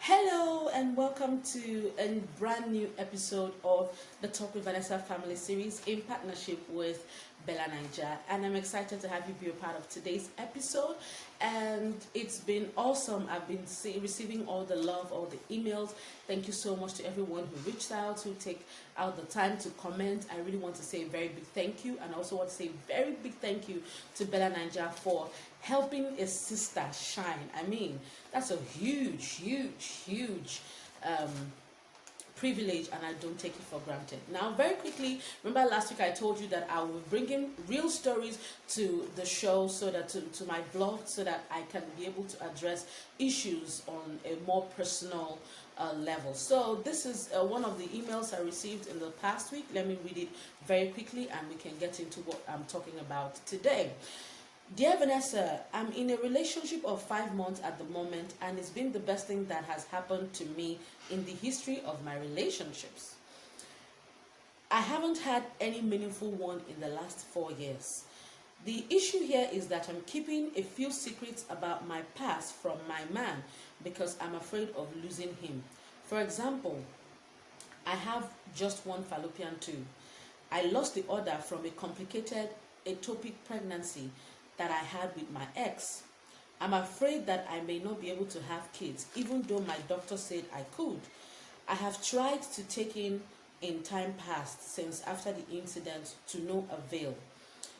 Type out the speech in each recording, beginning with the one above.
Hello and welcome to a brand new episode of the Talk with Vanessa family series in partnership with Bella Niger. And I'm excited to have you be a part of today's episode. And it's been awesome. I've been receiving all the love, all the emails. Thank you so much to everyone who reached out, who take out the time to comment. I really want to say a very big thank you. And I also want to say a very big thank you to Bella Niger for helping a sister shine. I mean, that's a huge privilege, and I don't take it for granted. Now, very quickly, remember last week I told you that I will bring in real stories to the show, so that to my blog, so that I can be able to address issues on a more personal level. So this is one of the emails I received in the past week. Let me read it very quickly and we can get into what I'm talking about today. Dear Vanessa, I'm in a relationship of 5 months at the moment, and it's been the best thing that has happened to me in the history of my relationships. I haven't had any meaningful one in the last 4 years. The issue here is that I'm keeping a few secrets about my past from my man because I'm afraid of losing him. For example, I have just one fallopian tube. I lost the other from a complicated ectopic pregnancy that I had with my ex. I'm afraid that I may not be able to have kids, even though my doctor said I could. I have tried to take in time past since after the incident to no avail.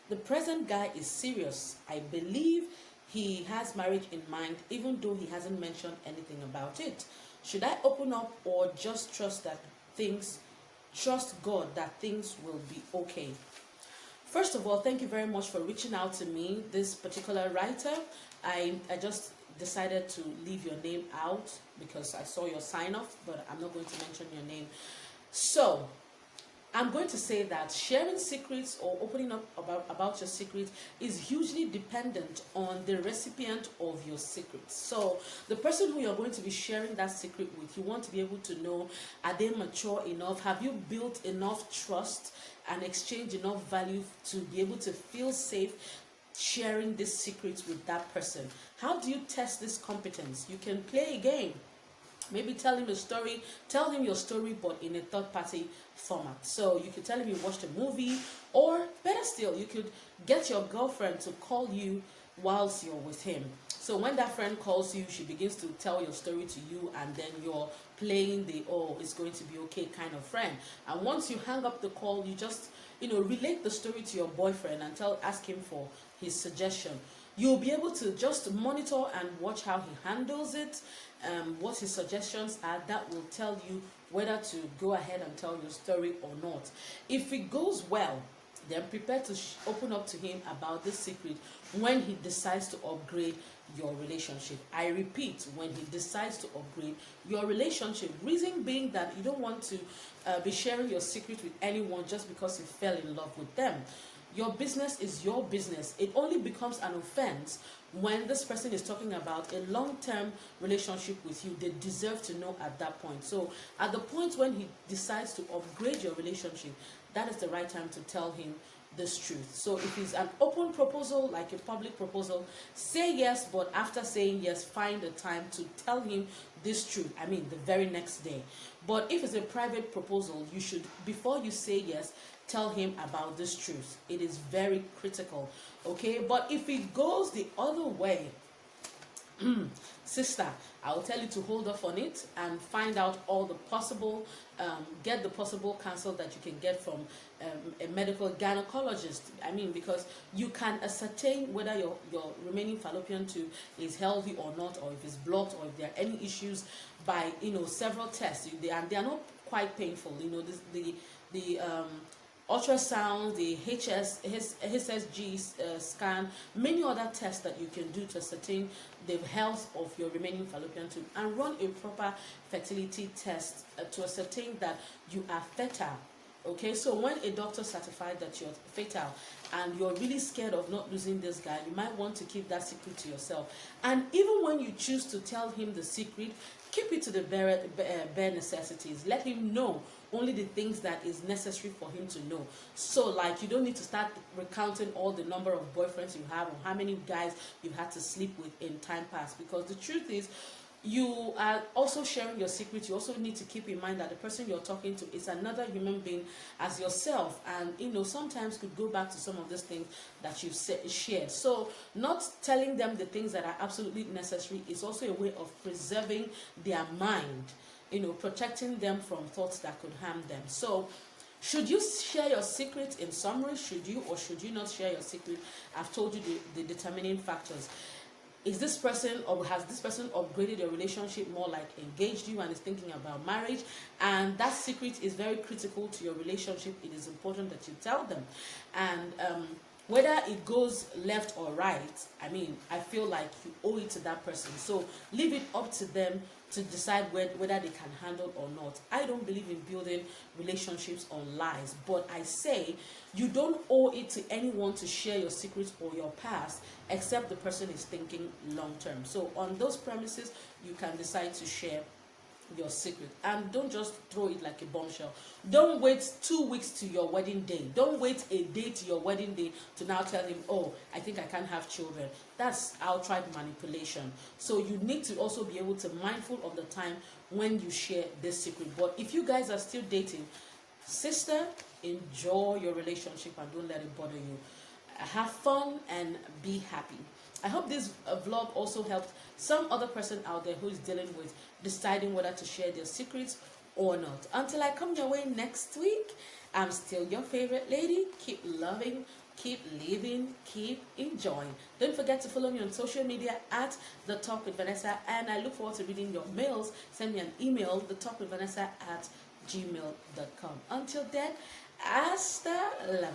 The present guy is serious. I believe he has marriage in mind, even though he hasn't mentioned anything about it. Should I open up or just trust God that things will be okay? First of all, thank you very much for reaching out to me, this particular writer. I just decided to leave your name out because I saw your sign off, but I'm not going to mention your name. So, I'm going to say that sharing secrets or opening up about your secrets is hugely dependent on the recipient of your secrets. So the person who you're going to be sharing that secret with, you want to be able to know, are they mature enough? Have you built enough trust and exchanged enough value to be able to feel safe sharing these secrets with that person? How do you test this competence? You can play a game. Maybe tell him your story, but in a third-party format. So you could tell him you watched a movie, or better still, you could get your girlfriend to call you whilst you're with him. So when that friend calls you, she begins to tell your story to you, and then you're playing the it's going to be okay kind of friend. And once you hang up the call, you just relate the story to your boyfriend and ask him for his suggestion. You'll be able to just monitor and watch how he handles it, what his suggestions are. That will tell you whether to go ahead and tell your story or not. If it goes well, then prepare to open up to him about this secret when he decides to upgrade your relationship. I repeat, when he decides to upgrade your relationship. Reason being that you don't want to be sharing your secret with anyone just because you fell in love with them. Your business is your business. It only becomes an offense when this person is talking about a long-term relationship with you. They deserve to know at that point. So at the point when he decides to upgrade your relationship, that is the right time to tell him this truth. So if it's an open proposal, like a public proposal, say yes, but after saying yes, find a time to tell him this truth. I mean, the very next day. But if it's a private proposal, you should, before you say yes, tell him about this truth. It is very critical, okay? But if it goes the other way, sister, I'll tell you to hold off on it and find out all the possible, get the possible counsel that you can get from a medical gynecologist. I mean, because you can ascertain whether your remaining fallopian tube is healthy or not, or if it's blocked, or if there are any issues by several tests. They are not quite painful. The ultrasound, the HSG scan, many other tests that you can do to ascertain the health of your remaining fallopian tube, and run a proper fertility test to ascertain that you are fertile. Okay, so when a doctor certifies that you're fertile and you're really scared of not losing this guy, you might want to keep that secret to yourself. And even when you choose to tell him the secret, keep it to the bare necessities. Let him know only the things that is necessary for him to know. So like, you don't need to start recounting all the number of boyfriends you have or how many guys you've had to sleep with in time past, because the truth is, you are also sharing your secret, you also need to keep in mind that the person you're talking to is another human being as yourself, and sometimes could go back to some of these things that you've shared. So not telling them the things that are absolutely necessary is also a way of preserving their mind, protecting them from thoughts that could harm them. So should you share your secret? In summary, should you or should you not share your secret? I've told you the determining factors. Is this person, or has this person upgraded your relationship more, like engaged you and is thinking about marriage? And that secret is very critical to your relationship. It is important that you tell them. And whether it goes left or right, I feel like you owe it to that person. So leave it up to them to decide whether they can handle or not. I don't believe in building relationships on lies, but I say you don't owe it to anyone to share your secrets or your past, except the person is thinking long term. So on those premises, you can decide to share your secret, and don't just throw it like a bombshell. Don't wait 2 weeks to your wedding day. Don't wait a day to your wedding day to now tell him, oh, I think I can't have children. That's outright manipulation. So you need to also be able to mindful of the time when you share this secret. But if you guys are still dating, sister, enjoy your relationship and don't let it bother you. Have fun and be happy. I hope this vlog also helped some other person out there who is dealing with deciding whether to share their secrets or not. Until I come your way next week, I'm still your favorite lady. Keep loving, keep living, keep enjoying. Don't forget to follow me on social media at The Talk with Vanessa, and I look forward to reading your mails. Send me an email, thetalkwithvanessa@gmail.com. Until then, hasta la